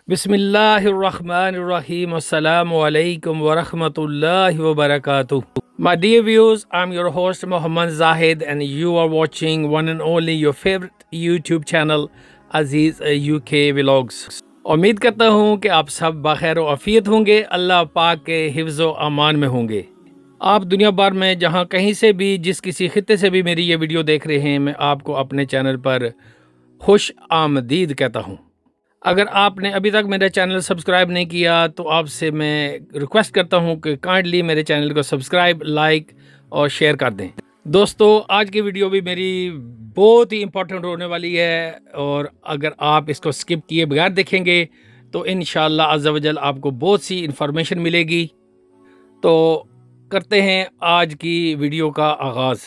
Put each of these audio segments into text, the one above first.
Bismillahirrahmanirrahim. Assalamu alaikum wa rahmatullahi wa barakatuh. My dear viewers, I'm your host Muhammad Zahid and you are watching one and only your favorite YouTube channel Aziz UK Vlogs. उम्मीद करता हूँ कि आप सब बखैर व आफियत होंगे, अल्लाह पाक के हिफ्ज़ व अमान में होंगे। आप दुनिया भर में जहाँ कहीं से भी जिस किसी खित्ते से भी मेरी ये वीडियो देख रहे हैं, मैं आपको अपने चैनल पर खुश आमदीद कहता हूँ। अगर आपने अभी तक मेरा चैनल सब्सक्राइब नहीं किया तो आपसे मैं रिक्वेस्ट करता हूं कि काइंडली मेरे चैनल को सब्सक्राइब, लाइक और शेयर कर दें। दोस्तों, आज की वीडियो भी मेरी बहुत ही इम्पोर्टेंट होने वाली है और अगर आप इसको स्किप किए बगैर देखेंगे तो इंशाअल्लाह अज़्ज़ा वजल आपको बहुत सी इन्फॉर्मेशन मिलेगी। तो करते हैं आज की वीडियो का आगाज़।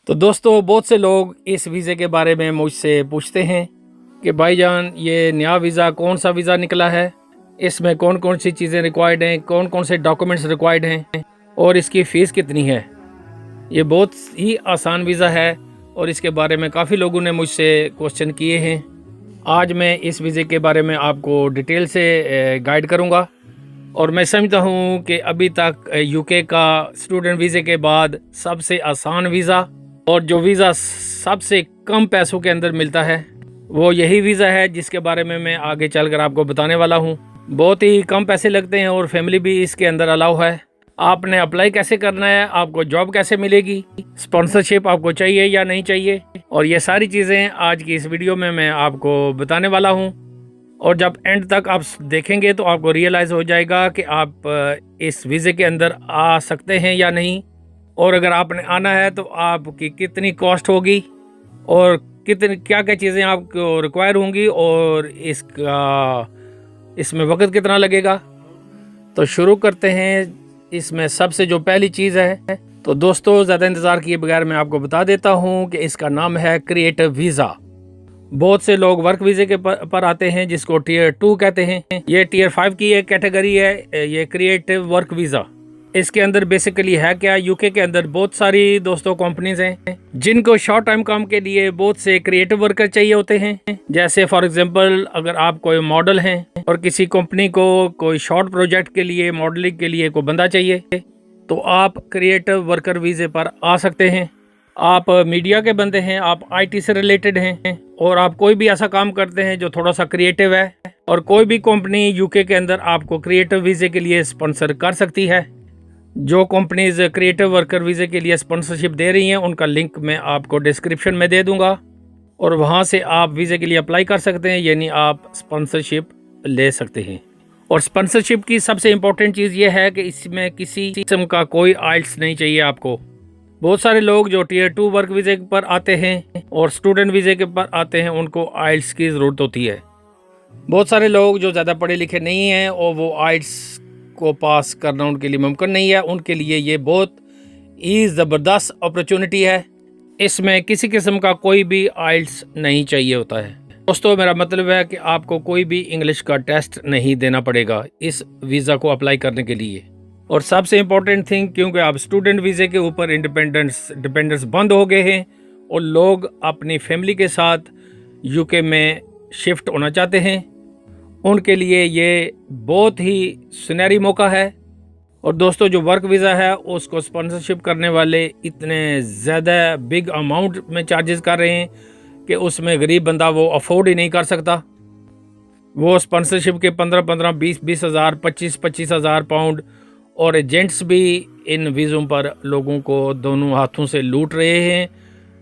तो दोस्तों, बहुत से लोग इस वीज़े के बारे में मुझसे पूछते हैं कि भाईजान ये नया वीज़ा कौन सा वीज़ा निकला है, इसमें कौन कौन सी चीज़ें रिक्वायर्ड हैं, कौन कौन से डॉक्यूमेंट्स रिक्वायर्ड हैं और इसकी फ़ीस कितनी है। ये बहुत ही आसान वीज़ा है और इसके बारे में काफ़ी लोगों ने मुझसे क्वेश्चन किए हैं। आज मैं इस वीज़े के बारे में आपको डिटेल से गाइड करूँगा और मैं समझता हूँ कि अभी तक यूके का स्टूडेंट वीज़े के बाद सबसे आसान वीज़ा और जो वीज़ा सबसे कम पैसों के अंदर मिलता है वो यही वीज़ा है जिसके बारे में मैं आगे चलकर आपको बताने वाला हूँ। बहुत ही कम पैसे लगते हैं और फैमिली भी इसके अंदर अलाउ है। आपने अप्लाई कैसे करना है, आपको जॉब कैसे मिलेगी, स्पॉन्सरशिप आपको चाहिए या नहीं चाहिए, और ये सारी चीज़ें आज की इस वीडियो में मैं आपको बताने वाला हूँ। और जब एंड तक आप देखेंगे तो आपको रियलाइज़ हो जाएगा कि आप इस वीज़े के अंदर आ सकते हैं या नहीं, और अगर आपने आना है तो आपकी कितनी कॉस्ट होगी और कितनी क्या क्या चीज़ें आपको रिक्वायर होंगी और इसमें वक्त कितना लगेगा। तो शुरू करते हैं। इसमें सबसे जो पहली चीज़ है, तो दोस्तों ज़्यादा इंतज़ार किए बगैर मैं आपको बता देता हूँ कि इसका नाम है क्रिएटिव वीज़ा। बहुत से लोग वर्क वीज़े के पर आते हैं जिसको टीयर 2 कहते हैं। ये टीयर 5 की एक कैटेगरी है, ये क्रिएटिव वर्क वीज़ा। इसके अंदर बेसिकली है क्या, यूके के अंदर बहुत सारी दोस्तों कंपनीज हैं जिनको शॉर्ट टाइम काम के लिए बहुत से क्रिएटिव वर्कर चाहिए होते हैं। जैसे फॉर एग्जांपल अगर आप कोई मॉडल हैं और किसी कंपनी को कोई शॉर्ट प्रोजेक्ट के लिए, मॉडलिंग के लिए कोई बंदा चाहिए, तो आप क्रिएटिव वर्कर वीज़े पर आ सकते हैं। आप मीडिया के बंदे हैं, आप IT से रिलेटेड हैं और आप कोई भी ऐसा काम करते हैं जो थोड़ा सा क्रिएटिव है, और कोई भी कंपनी यूके के अंदर आपको क्रिएटिव वीज़े के लिए स्पॉन्सर कर सकती है। जो कंपनीज क्रिएटिव वर्कर वीज़े के लिए स्पॉन्सरशिप दे रही हैं उनका लिंक मैं आपको डिस्क्रिप्शन में दे दूंगा और वहां से आप वीज़े के लिए अप्लाई कर सकते हैं, यानी आप स्पॉन्सरशिप ले सकते हैं। और स्पॉन्सरशिप की सबसे इम्पोर्टेंट चीज़ ये है कि इसमें किसी किस्म का कोई आइल्स नहीं चाहिए आपको। बहुत सारे लोग जो टीयर 2 वर्क वीज़े पर आते हैं और स्टूडेंट वीज़े के पर आते हैं उनको आइल्स की ज़रूरत होती है। बहुत सारे लोग जो ज़्यादा पढ़े लिखे नहीं हैं और वो आइल्स को पास करना उनके लिए मुमकिन नहीं है, उनके लिए ये बहुत ही ज़बरदस्त अपॉर्चुनिटी है। इसमें किसी किस्म का कोई भी आइल्स नहीं चाहिए होता है। दोस्तों, मेरा मतलब है कि आपको कोई भी इंग्लिश का टेस्ट नहीं देना पड़ेगा इस वीज़ा को अप्लाई करने के लिए। और सबसे इम्पोर्टेंट थिंग, क्योंकि आप स्टूडेंट वीज़े के ऊपर डिपेंडेंस बंद हो गए हैं और लोग अपनी फैमिली के साथ यूके में शिफ्ट होना चाहते हैं, उनके लिए ये बहुत ही सुनहरी मौका है। और दोस्तों, जो वर्क वीज़ा है उसको स्पॉन्सरशिप करने वाले इतने ज़्यादा बिग अमाउंट में चार्जेस कर रहे हैं कि उसमें गरीब बंदा वो अफोर्ड ही नहीं कर सकता। वो स्पॉन्सरशिप के 15-15, 20-20 हज़ार, 25-25 हज़ार पाउंड, और एजेंट्स भी इन वीज़ों पर लोगों को दोनों हाथों से लूट रहे हैं।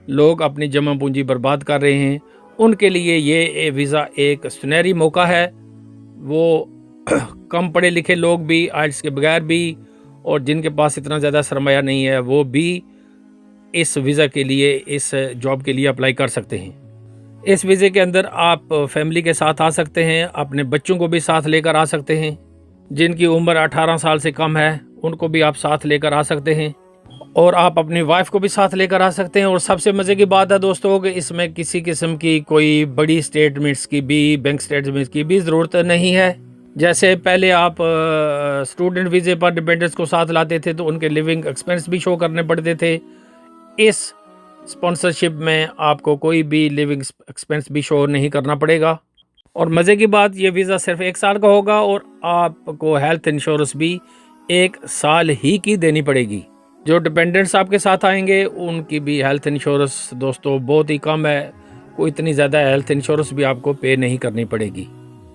लोग अपनी जमा पूंजी बर्बाद कर रहे हैं। उनके लिए ये वीज़ा एक सुनहरी मौका है। वो कम पढ़े लिखे लोग भी, आइल्स के बगैर भी, और जिनके पास इतना ज़्यादा सरमाया नहीं है वो भी इस वीज़ा के लिए, इस जॉब के लिए अप्लाई कर सकते हैं। इस वीज़े के अंदर आप फैमिली के साथ आ सकते हैं, अपने बच्चों को भी साथ लेकर आ सकते हैं। जिनकी उम्र 18 साल से कम है उनको भी आप साथ लेकर आ सकते हैं, और आप अपनी वाइफ को भी साथ लेकर आ सकते हैं। और सबसे मज़े की बात है दोस्तों कि इसमें किसी किस्म की कोई बड़ी स्टेटमेंट्स की भी, बैंक स्टेटमेंट्स की भी ज़रूरत नहीं है। जैसे पहले आप स्टूडेंट वीज़े पर डिपेंडेंट्स को साथ लाते थे तो उनके लिविंग एक्सपेंस भी शो करने पड़ते थे। इस स्पॉन्सरशिप में आपको कोई भी लिविंग एक्सपेंस भी शो नहीं करना पड़ेगा। और मज़े की बात, ये वीज़ा सिर्फ 1 साल का होगा और आपको हेल्थ इंश्योरेंस भी 1 साल ही की देनी पड़ेगी। जो डिपेंडेंट्स आपके साथ आएंगे उनकी भी हेल्थ इंश्योरेंस दोस्तों बहुत ही कम है, कोई इतनी ज़्यादा हेल्थ इंश्योरेंस भी आपको पे नहीं करनी पड़ेगी।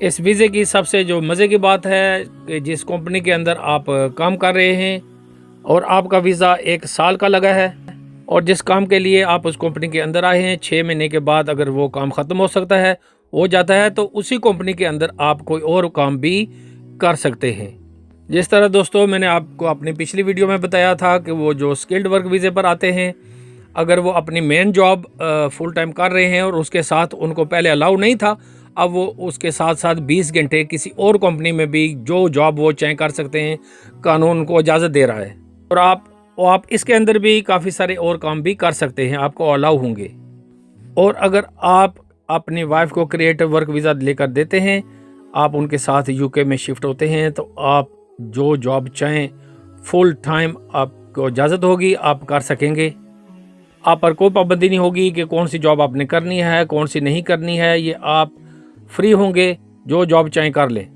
इस वीज़े की सबसे जो मज़े की बात है कि जिस कंपनी के अंदर आप काम कर रहे हैं और आपका वीज़ा 1 साल का लगा है और जिस काम के लिए आप उस कंपनी के अंदर आए हैं 6 महीने के बाद अगर वो काम ख़त्म हो जाता है तो उसी कंपनी के अंदर आप कोई और काम भी कर सकते हैं। जिस तरह दोस्तों मैंने आपको अपनी पिछली वीडियो में बताया था कि वो जो स्किल्ड वर्क वीज़े पर आते हैं, अगर वो अपनी मेन जॉब फुल टाइम कर रहे हैं और उसके साथ उनको पहले अलाउ नहीं था, अब वो उसके साथ साथ 20 घंटे किसी और कंपनी में भी जो जॉब वो चाहे कर सकते हैं, कानून उनको इजाज़त दे रहा है। और आप इसके अंदर भी काफ़ी सारे और काम भी कर सकते हैं, आपको अलाउ होंगे। और अगर आप अपनी वाइफ को क्रिएटिव वर्क वीज़ा लेकर देते हैं, आप उनके साथ यूके में शिफ्ट होते हैं, तो आप जो जॉब चाहें फुल टाइम आपको इजाज़त होगी, आप कर सकेंगे। आप पर कोई पाबंदी नहीं होगी कि कौन सी जॉब आपने करनी है, कौन सी नहीं करनी है, ये आप फ्री होंगे, जो जॉब चाहें कर लें।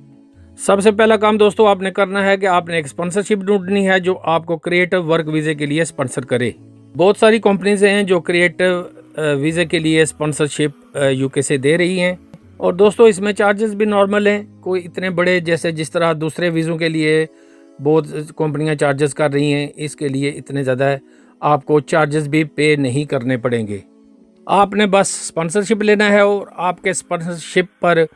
सबसे पहला काम दोस्तों आपने करना है कि आपने एक स्पॉन्सरशिप ढूंढनी है जो आपको क्रिएटिव वर्क वीज़े के लिए स्पॉन्सर करे। बहुत सारी कंपनीज हैं जो क्रिएटिव वीज़े के लिए स्पॉन्सरशिप यूके से दे रही हैं और दोस्तों इसमें चार्जेस भी नॉर्मल हैं, कोई इतने बड़े जैसे जिस तरह दूसरे वीज़ों के लिए बहुत कंपनियां चार्जेस कर रही हैं, इसके लिए इतने ज़्यादा आपको चार्जेस भी पे नहीं करने पड़ेंगे। आपने बस स्पॉन्सरशिप लेना है और आपके स्पॉन्सरशिप पर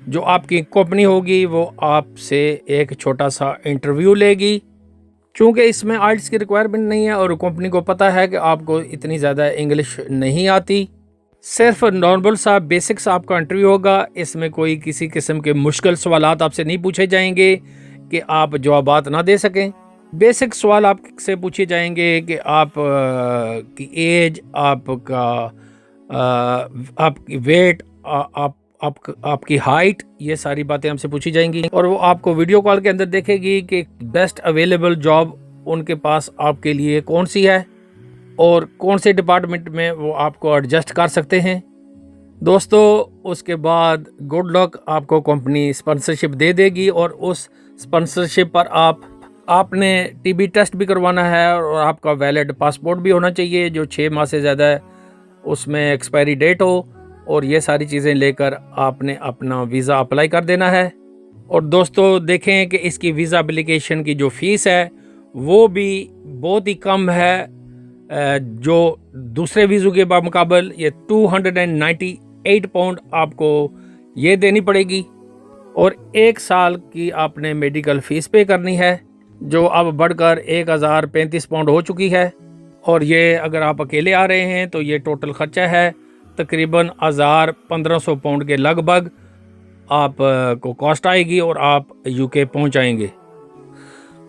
जो आपकी कंपनी होगी वो आपसे एक छोटा सा इंटरव्यू लेगी। चूँकि इसमें आइल्स की रिक्वायरमेंट नहीं है और कंपनी को पता है कि आपको इतनी ज़्यादा इंग्लिश नहीं आती, सिर्फ नॉर्मल सा बेसिक्स आपका इंटरव्यू होगा। इसमें कोई किसी किस्म के मुश्किल सवालात आपसे नहीं पूछे जाएंगे कि आप जवाबात ना दे सकें। बेसिक सवाल आपसे पूछे जाएंगे कि आप की एज, आपकी वेट, आपकी हाइट, ये सारी बातें हमसे पूछी जाएंगी और वो आपको वीडियो कॉल के अंदर देखेगी कि बेस्ट अवेलेबल जॉब उनके पास आपके लिए कौन सी है और कौन से डिपार्टमेंट में वो आपको एडजस्ट कर सकते हैं। दोस्तों उसके बाद गुड लक, आपको कंपनी स्पॉन्सरशिप दे देगी और उस स्पॉन्सरशिप पर आपने टीबी टेस्ट भी करवाना है और आपका वैलिड पासपोर्ट भी होना चाहिए जो 6 माह से ज़्यादा है, उसमें एक्सपायरी डेट हो, और ये सारी चीज़ें लेकर आपने अपना वीज़ा अप्लाई कर देना है। और दोस्तों देखें कि इसकी वीज़ा एप्लीकेशन की जो फ़ीस है वो भी बहुत ही कम है, जो दूसरे वीज़ों के मुकाबले ये 298 पाउंड आपको ये देनी पड़ेगी और 1 साल की आपने मेडिकल फ़ीस पे करनी है जो अब बढ़कर 1035 पाउंड हो चुकी है। और ये अगर आप अकेले आ रहे हैं तो ये टोटल ख़र्चा है तकरीबन 1500 पाउंड के लगभग आप को कॉस्ट आएगी और आप यूके पहुंच जाएंगे।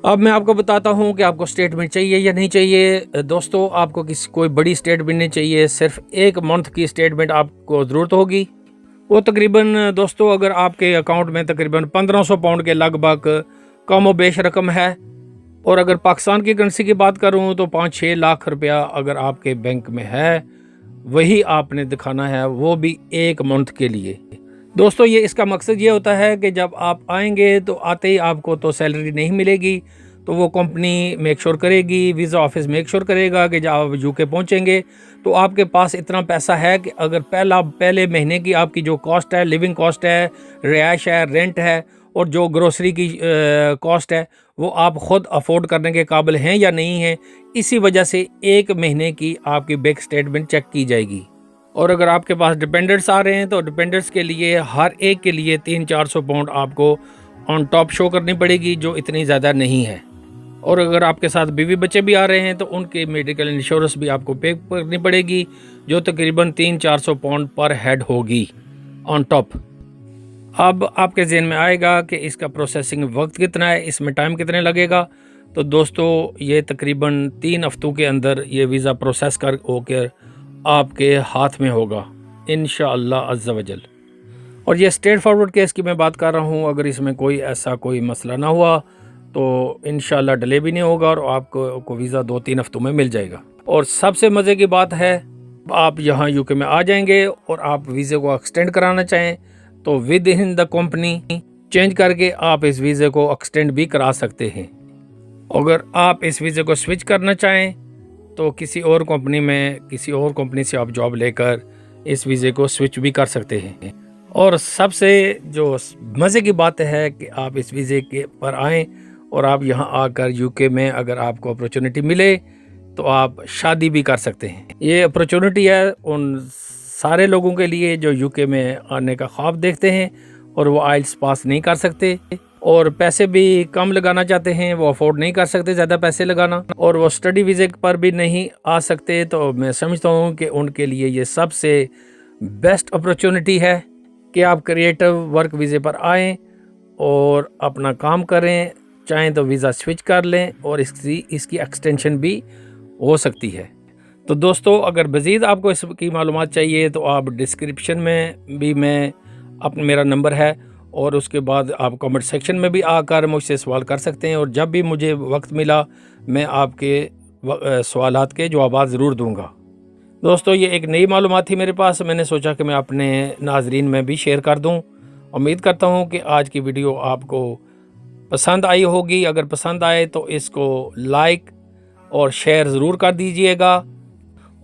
अब मैं आपको बताता हूं कि आपको स्टेटमेंट चाहिए या नहीं चाहिए। दोस्तों आपको कोई बड़ी स्टेटमेंट नहीं चाहिए, सिर्फ 1 मंथ की स्टेटमेंट आपको ज़रूरत होगी। वो तकरीबन दोस्तों अगर आपके अकाउंट में तकरीबन 1500 पाउंड के लगभग कम व बेश रकम है और अगर पाकिस्तान की करेंसी की बात करूं तो 5-6 लाख रुपया अगर आपके बैंक में है, वही आपने दिखाना है, वो भी 1 मंथ के लिए। दोस्तों ये इसका मकसद ये होता है कि जब आप आएंगे तो आते ही आपको तो सैलरी नहीं मिलेगी, तो वो कंपनी मेक श्योर करेगी, वीज़ा ऑफिस मेक श्योर करेगा कि जब आप यूके पहुंचेंगे तो आपके पास इतना पैसा है कि अगर पहले महीने की आपकी जो कॉस्ट है, लिविंग कॉस्ट है, रिहाइश है, रेंट है और जो ग्रोसरी की कॉस्ट है, वो आप ख़ुद अफोर्ड करने के काबिल हैं या नहीं हैं। इसी वजह से 1 महीने की आपकी बैंक स्टेटमेंट चेक की जाएगी। और अगर आपके पास डिपेंडेंट्स आ रहे हैं तो डिपेंडेंट्स के लिए हर एक के लिए 300-400 पाउंड आपको ऑन टॉप शो करनी पड़ेगी, जो इतनी ज़्यादा नहीं है। और अगर आपके साथ बीवी बच्चे भी आ रहे हैं तो उनके मेडिकल इंश्योरेंस भी आपको पे करनी पड़ेगी, जो तकरीबन 300-400 पाउंड पर हेड होगी ऑन टॉप। अब आपके जहन में आएगा कि इसका प्रोसेसिंग वक्त कितना है, इसमें टाइम कितने लगेगा। तो दोस्तों ये तकरीबन 3 हफ्तों के अंदर ये वीज़ा प्रोसेस कर होकर आपके हाथ में होगा इंशाअल्लाह अज़्ज़ा वजल। और ये स्ट्रेट फॉरवर्ड केस की मैं बात कर रहा हूँ, अगर इसमें कोई मसला ना हुआ तो इंशाअल्लाह डिले भी नहीं होगा और आपको वीज़ा 2-3 हफ्तों में मिल जाएगा। और सबसे मज़े की बात है आप यहाँ यूके में आ जाएंगे और आप वीज़े को एक्सटेंड कराना चाहें तो with in the company change करके आप इस वीज़े को एक्सटेंड भी करा सकते हैं। अगर आप इस वीज़े को स्विच करना चाहें तो किसी और कंपनी से आप जॉब लेकर इस वीज़े को स्विच भी कर सकते हैं। और सबसे जो मज़े की बात है कि आप इस वीज़े के पर आएँ और आप यहाँ आकर यूके में अगर आपको अपॉर्चुनिटी मिले तो आप शादी भी कर सकते हैं। ये अपॉर्चुनिटी है उन सारे लोगों के लिए जो यूके में आने का ख्वाब देखते हैं और वो आइल्स पास नहीं कर सकते और पैसे भी कम लगाना चाहते हैं, वो अफोर्ड नहीं कर सकते ज़्यादा पैसे लगाना, और वो स्टडी वीज़े पर भी नहीं आ सकते। तो मैं समझता हूँ कि उनके लिए ये सबसे बेस्ट अपॉर्चुनिटी है कि आप क्रिएटिव वर्क वीज़े पर आएँ और अपना काम करें, चाहें तो वीज़ा स्विच कर लें और इसकी एक्सटेंशन भी हो सकती है। तो दोस्तों, अगर मज़ीद आपको इसकी मालूमात चाहिए तो आप डिस्क्रिप्शन में भी मेरा नंबर है और उसके बाद आप कमेंट सेक्शन में भी आकर मुझसे सवाल कर सकते हैं और जब भी मुझे वक्त मिला मैं आपके सवालात के जवाब ज़रूर दूंगा। दोस्तों, ये एक नई मालूमात थी मेरे पास, मैंने सोचा कि मैं अपने नाजरीन में भी शेयर कर दूं। उम्मीद करता हूं कि आज की वीडियो आपको पसंद आई होगी। अगर पसंद आए तो इसको लाइक और शेयर ज़रूर कर दीजिएगा।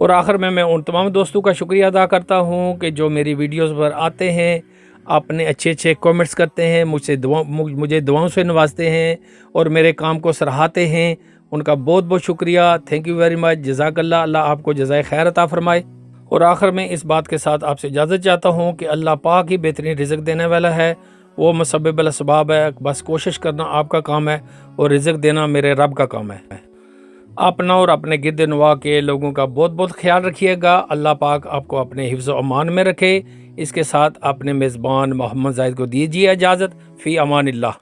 और आखिर में मैं उन तमाम दोस्तों का शुक्रिया अदा करता हूं कि जो मेरी वीडियोस पर आते हैं, अपने अच्छे कमेंट्स करते हैं, मुझे दुआओं से नवाजते हैं और मेरे काम को सराहते हैं। उनका बहुत बहुत शुक्रिया। Thank you very much. जज़ाकल्लाह। अल्लाह आपको जज़ाए खैर अता फरमाए। और आखिर में इस बात के साथ आपसे इजाज़त चाहता हूँ कि अल्लाह पाक ही बेहतरीन रिज़्क़ देने वाला है, वो मुसब्बिबुल असबाब है। बस कोशिश करना आपका काम है और रिज़्क़ देना मेरे रब का काम है। अपना और अपने गिरद नवा के लोगों का बहुत बहुत ख्याल रखिएगा। अल्लाह पाक आपको अपने हिफ्ज़ व अमान में रखे। इसके साथ अपने मेज़बान मोहम्मद ज़ाहिद को दीजिए इजाज़त। फ़ी अमानिल्लाह।